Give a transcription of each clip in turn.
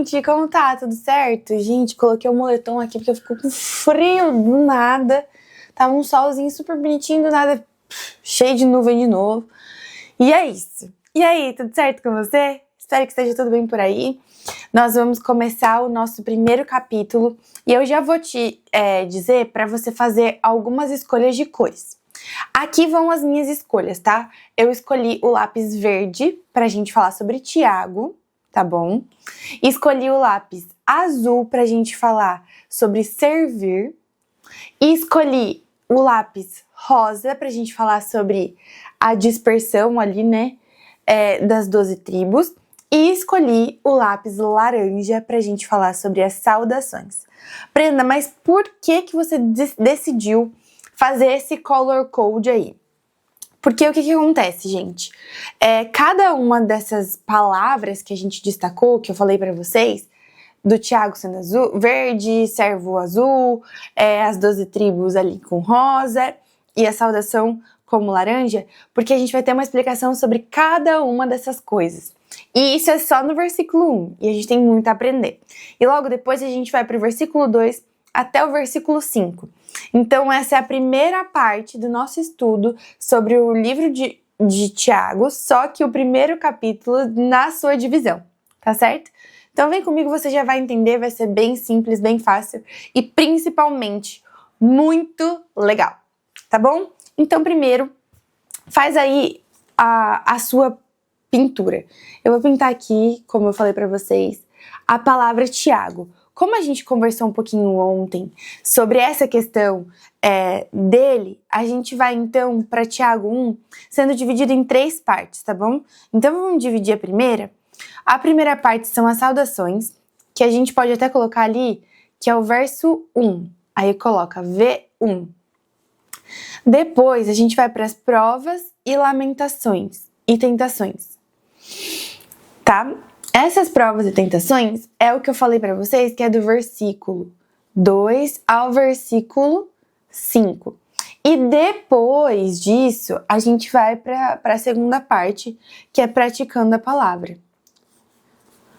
gente, como tá? Tudo certo? Gente, coloquei o moletom aqui porque eu fico com frio do nada. Tava um solzinho super bonitinho, do nada cheio de nuvem de novo. E é isso. E aí, tudo certo com você? Espero que esteja tudo bem por aí. Nós vamos começar o nosso primeiro capítulo e eu já vou te dizer para você fazer algumas escolhas de cores. Aqui vão as minhas escolhas, tá? Eu escolhi o lápis verde pra gente falar sobre Tiago, tá bom? Escolhi o lápis azul pra gente falar sobre servir. E escolhi o lápis rosa pra gente falar sobre a dispersão ali, né? Das 12 tribos. E escolhi o lápis laranja pra gente falar sobre as saudações. Brenda, mas por que você decidiu fazer esse color code aí? Porque o que acontece, gente? Cada uma dessas palavras que a gente destacou, que eu falei pra vocês, do Tiago sendo azul, verde, servo azul, as 12 tribos ali com rosa e a saudação como laranja, porque a gente vai ter uma explicação sobre cada uma dessas coisas. E isso é só no versículo 1, e a gente tem muito a aprender. E logo depois a gente vai pro versículo 2 até o versículo 5. Então essa é a primeira parte do nosso estudo sobre o livro de Tiago, só que o primeiro capítulo na sua divisão, tá certo? Então vem comigo, você já vai entender, vai ser bem simples, bem fácil e principalmente muito legal, tá bom? Então primeiro, faz aí a sua pintura. Eu vou pintar aqui, como eu falei pra vocês, a palavra Tiago. Como a gente conversou um pouquinho ontem sobre essa questão dele, a gente vai então para Tiago 1 sendo dividido em 3 partes, tá bom? Então vamos dividir a primeira. A primeira parte são as saudações, que a gente pode até colocar ali, que é o verso 1. Aí coloca V1. Depois a gente vai para as provas e lamentações e tentações, tá? Essas provas e tentações é o que eu falei pra vocês, que é do versículo 2 ao versículo 5. E depois disso, a gente vai para a segunda parte, que é praticando a palavra.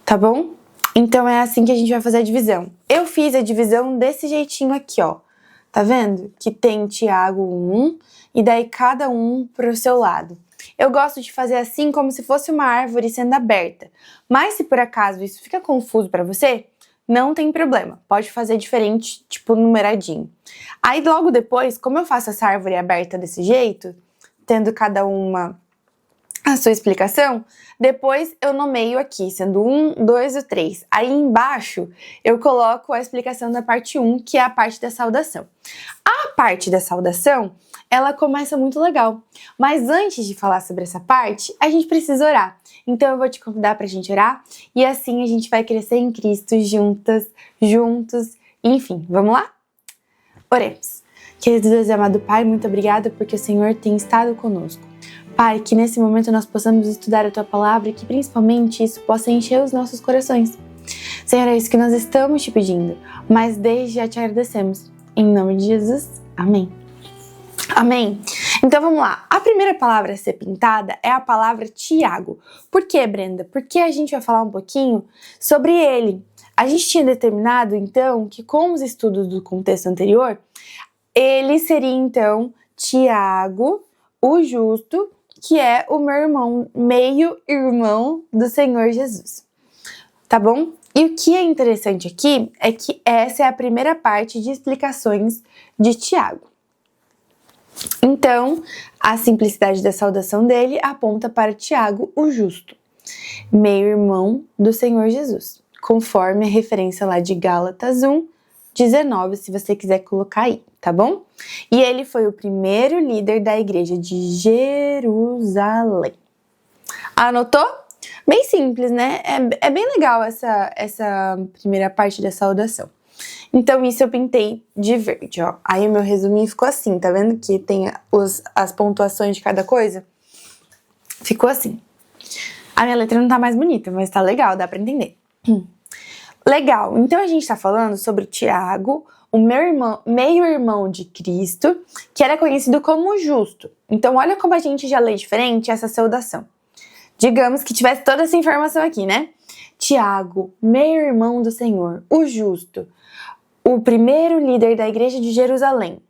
Tá bom? Então é assim que a gente vai fazer a divisão. Eu fiz a divisão desse jeitinho aqui, ó. Tá vendo? Que tem Tiago 1 e daí cada um pro seu lado. Eu gosto de fazer assim como se fosse uma árvore sendo aberta. Mas se por acaso isso fica confuso pra você, não tem problema. Pode fazer diferente, tipo numeradinho. Aí logo depois, como eu faço essa árvore aberta desse jeito, tendo cada uma a sua explicação, depois eu nomeio aqui, sendo 1, 2 e 3. Aí embaixo eu coloco a explicação da parte 1, que é a parte da saudação. A parte da saudação, ela começa muito legal. Mas antes de falar sobre essa parte, a gente precisa orar. Então eu vou te convidar pra gente orar e assim a gente vai crescer em Cristo juntas, juntos, enfim, vamos lá? Oremos. Querido Deus e amado Pai, muito obrigada porque o Senhor tem estado conosco. Pai, que nesse momento nós possamos estudar a Tua Palavra e que principalmente isso possa encher os nossos corações. Senhor, é isso que nós estamos te pedindo, mas desde já te agradecemos. Em nome de Jesus, amém. Amém? Então vamos lá. A primeira palavra a ser pintada é a palavra Tiago. Por quê, Brenda? Porque a gente vai falar um pouquinho sobre ele. A gente tinha determinado, então, que com os estudos do contexto anterior, ele seria, então, Tiago, o justo, que é o meu irmão, meio-irmão do Senhor Jesus. Tá bom? E o que é interessante aqui é que essa é a primeira parte de explicações de Tiago. Então, a simplicidade da saudação dele aponta para Tiago, o justo, meio-irmão do Senhor Jesus, conforme a referência lá de Gálatas 1, 19, se você quiser colocar aí, tá bom? E ele foi o primeiro líder da igreja de Jerusalém. Anotou? Bem simples, né? É bem legal essa primeira parte da saudação. Então isso eu pintei de verde, ó. Aí o meu resuminho ficou assim, tá vendo que tem as pontuações de cada coisa? Ficou assim. A minha letra não tá mais bonita, mas tá legal, dá pra entender. Legal, então a gente tá falando sobre Tiago, o meio-irmão de Cristo, que era conhecido como justo. Então olha como a gente já lê diferente essa saudação. Digamos que tivesse toda essa informação aqui, né? Tiago, meu irmão do Senhor, o justo, o primeiro líder da igreja de Jerusalém.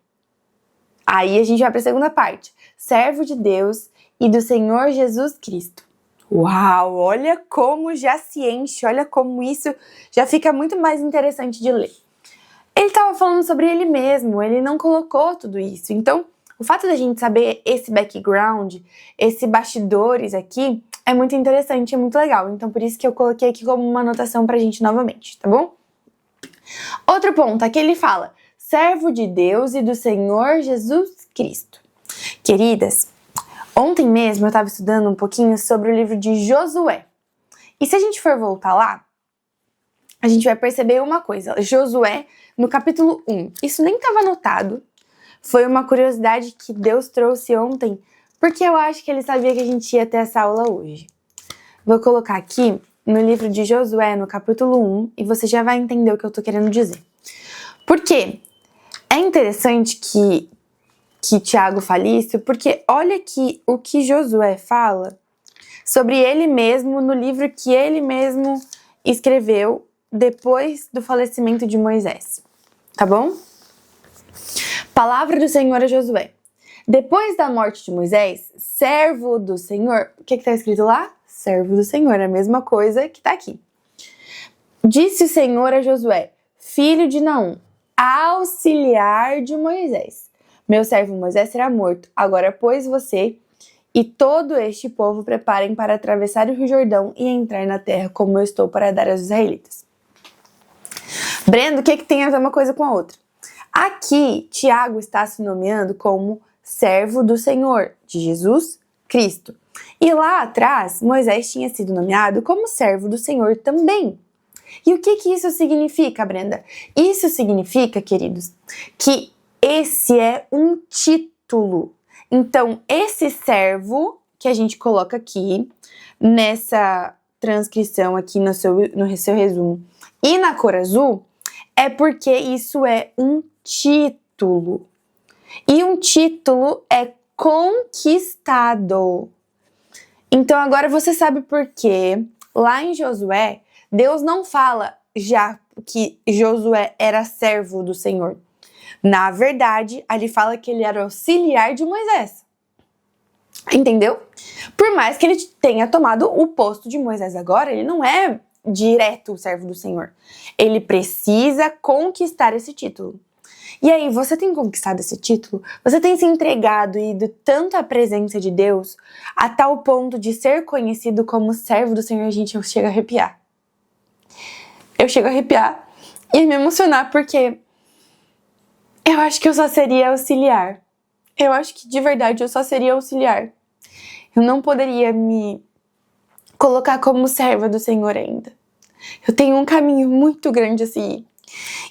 Aí a gente vai para a segunda parte. Servo de Deus e do Senhor Jesus Cristo. Uau, olha como já se enche, olha como isso já fica muito mais interessante de ler. Ele estava falando sobre ele mesmo, ele não colocou tudo isso. Então, o fato da gente saber esse background, esses bastidores aqui, é muito interessante, é muito legal. Então, por isso que eu coloquei aqui como uma anotação pra gente novamente, tá bom? Outro ponto, aqui ele fala, servo de Deus e do Senhor Jesus Cristo. Queridas, ontem mesmo eu estava estudando um pouquinho sobre o livro de Josué. E se a gente for voltar lá, a gente vai perceber uma coisa. Josué, no capítulo 1, isso nem estava anotado. Foi uma curiosidade que Deus trouxe ontem, porque eu acho que ele sabia que a gente ia ter essa aula hoje. Vou colocar aqui no livro de Josué, no capítulo 1, e você já vai entender o que eu tô querendo dizer. Por quê? É interessante que Tiago fale isso, porque olha aqui o que Josué fala sobre ele mesmo no livro que ele mesmo escreveu depois do falecimento de Moisés. Tá bom? Palavra do Senhor a Josué. Depois da morte de Moisés, servo do Senhor... O que tá escrito lá? Servo do Senhor, a mesma coisa que tá aqui. Disse o Senhor a Josué, filho de Naum, auxiliar de Moisés. Meu servo Moisés será morto. Agora, pois, você e todo este povo preparem para atravessar o Rio Jordão e entrar na terra como eu estou para dar aos israelitas. Brendo, o que tem a ver uma coisa com a outra? Aqui, Tiago está se nomeando como servo do Senhor, de Jesus Cristo. E lá atrás, Moisés tinha sido nomeado como servo do Senhor também. E o que isso significa, Brenda? Isso significa, queridos, que esse é um título. Então, esse servo que a gente coloca aqui, nessa transcrição aqui no seu resumo, e na cor azul, é porque isso é um título. E um título é conquistado. Então agora você sabe por que lá em Josué, Deus não fala já que Josué era servo do Senhor. Na verdade, ali fala que ele era auxiliar de Moisés. Entendeu? Por mais que ele tenha tomado o posto de Moisés agora, ele não é direto o servo do Senhor. Ele precisa conquistar esse título. E aí, você tem conquistado esse título? Você tem se entregado e ido tanto à presença de Deus, a tal ponto de ser conhecido como servo do Senhor? Gente, eu chego a arrepiar. Eu chego a arrepiar e me emocionar, porque eu acho que eu só seria auxiliar. Eu acho que, de verdade, eu só seria auxiliar. Eu não poderia me colocar como serva do Senhor ainda. Eu tenho um caminho muito grande a seguir.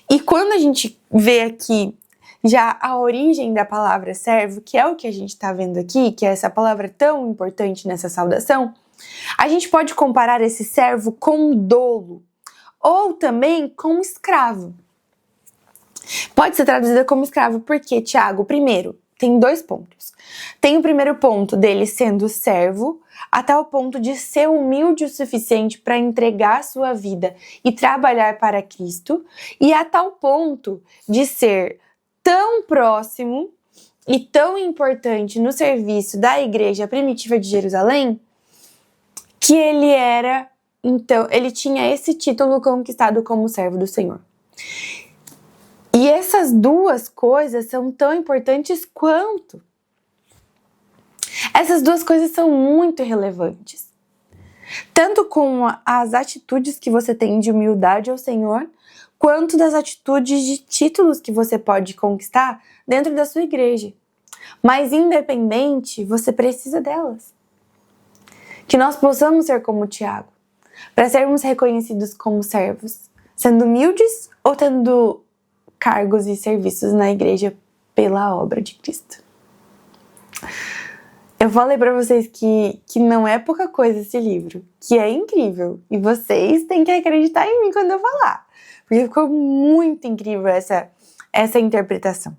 E quando a gente vê aqui já a origem da palavra servo, que é o que a gente está vendo aqui, que é essa palavra tão importante nessa saudação, a gente pode comparar esse servo com dolo, ou também com escravo. Pode ser traduzida como escravo porque, Tiago, primeiro, tem 2 pontos. Tem o primeiro ponto dele sendo servo, até o ponto de ser humilde o suficiente para entregar sua vida e trabalhar para Cristo, e a tal ponto de ser tão próximo e tão importante no serviço da igreja primitiva de Jerusalém, que ele tinha esse título conquistado como servo do Senhor. E essas 2 coisas são tão importantes quanto. Essas 2 coisas são muito relevantes. Tanto com as atitudes que você tem de humildade ao Senhor, quanto das atitudes de títulos que você pode conquistar dentro da sua igreja. Mas independente, você precisa delas. Que nós possamos ser como Tiago, para sermos reconhecidos como servos, sendo humildes ou tendo cargos e serviços na igreja pela obra de Cristo. Eu falei pra vocês que não é pouca coisa esse livro, que é incrível. E vocês têm que acreditar em mim quando eu falar. Porque ficou muito incrível essa interpretação.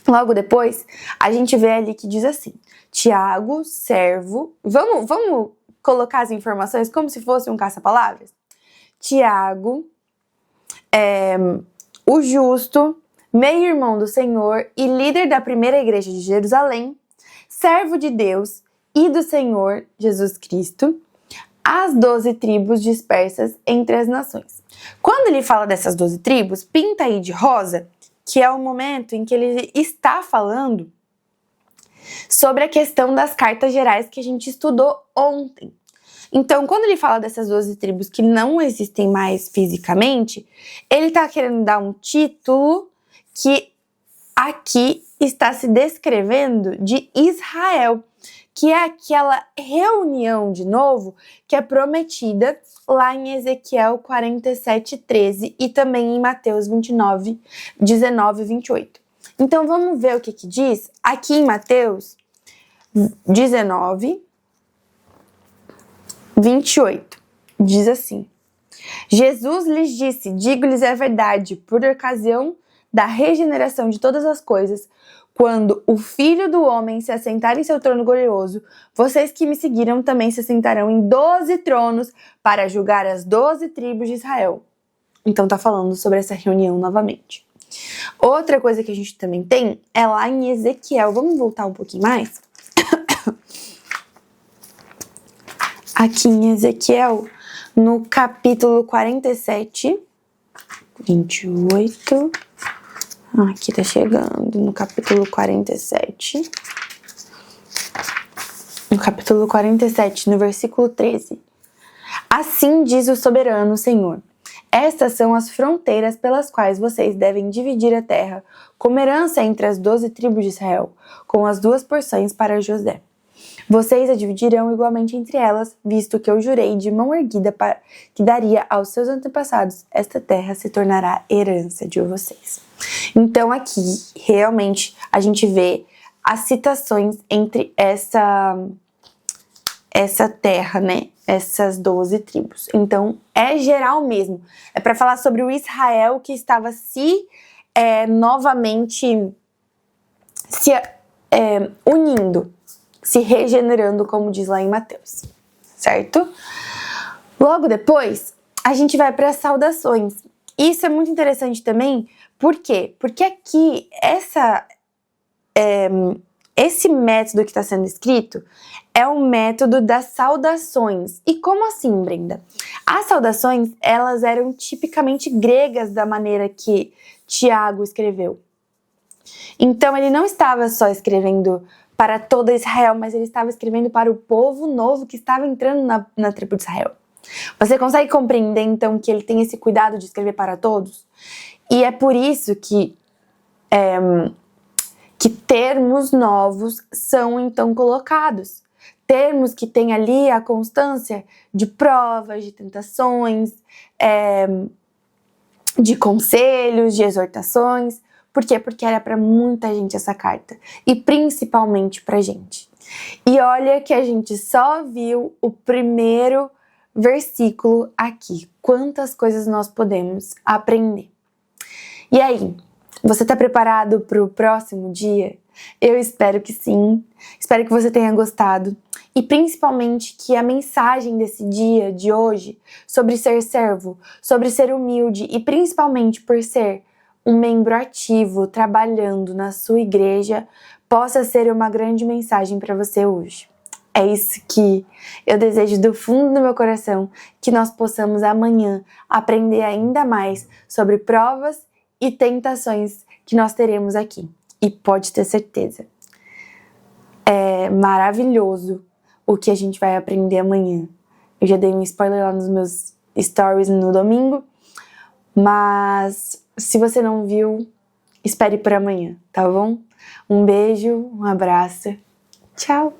Logo depois, a gente vê ali que diz assim, Tiago, servo... Vamos colocar as informações como se fosse um caça-palavras? Tiago, o justo, meio-irmão do Senhor e líder da primeira igreja de Jerusalém, servo de Deus e do Senhor Jesus Cristo, as 12 tribos dispersas entre as nações. Quando ele fala dessas 12 tribos, pinta aí de rosa, que é o momento em que ele está falando sobre a questão das cartas gerais que a gente estudou ontem. Então, quando ele fala dessas 12 tribos que não existem mais fisicamente, ele está querendo dar um título que aqui está se descrevendo de Israel, que é aquela reunião de novo que é prometida lá em Ezequiel 47:13 e também em Mateus 29, 19 e 28. Então vamos ver o que diz aqui em Mateus 19, 28. Diz assim: Jesus lhes disse: digo-lhes a verdade, por ocasião da regeneração de todas as coisas, quando o Filho do Homem se assentar em seu trono glorioso, vocês que me seguiram também se assentarão em 12 tronos para julgar as 12 tribos de Israel. Então tá falando sobre essa reunião novamente. Outra coisa que a gente também tem é lá em Ezequiel. Vamos voltar um pouquinho mais? Aqui em Ezequiel, no capítulo 47, 28... Aqui tá chegando no capítulo 47. No capítulo 47, no versículo 13. Assim diz o soberano Senhor: estas são as fronteiras pelas quais vocês devem dividir a terra, como herança entre as 12 tribos de Israel, com as 2 porções para José. Vocês a dividirão igualmente entre elas, visto que eu jurei de mão erguida que daria aos seus antepassados, esta terra se tornará herança de vocês. Então aqui, realmente, a gente vê as citações entre essa terra, né? Essas 12 tribos. Então, é geral mesmo. É para falar sobre o Israel que estava novamente se unindo, se regenerando, como diz lá em Mateus, certo? Logo depois, a gente vai para as saudações. Isso é muito interessante também, por quê? Porque aqui, esse método que está sendo escrito é o método das saudações. E como assim, Brenda? As saudações, elas eram tipicamente gregas da maneira que Tiago escreveu. Então, ele não estava só escrevendo para todo Israel, mas ele estava escrevendo para o povo novo que estava entrando na tribo de Israel. Você consegue compreender, então, que ele tem esse cuidado de escrever para todos? E é por isso que termos novos são, então, colocados. Termos que têm ali a constância de provas, de tentações, de conselhos, de exortações. Por quê? Porque era para muita gente essa carta. E principalmente para gente. E olha que a gente só viu o primeiro versículo aqui. Quantas coisas nós podemos aprender. E aí, você está preparado para o próximo dia? Eu espero que sim. Espero que você tenha gostado. E principalmente que a mensagem desse dia, de hoje, sobre ser servo, sobre ser humilde e principalmente por ser um membro ativo trabalhando na sua igreja, possa ser uma grande mensagem para você hoje. É isso que eu desejo do fundo do meu coração, que nós possamos amanhã aprender ainda mais sobre provas e tentações que nós teremos aqui. E pode ter certeza, é maravilhoso o que a gente vai aprender amanhã. Eu já dei um spoiler lá nos meus stories no domingo, mas se você não viu, espere por amanhã, tá bom? Um beijo, um abraço, tchau!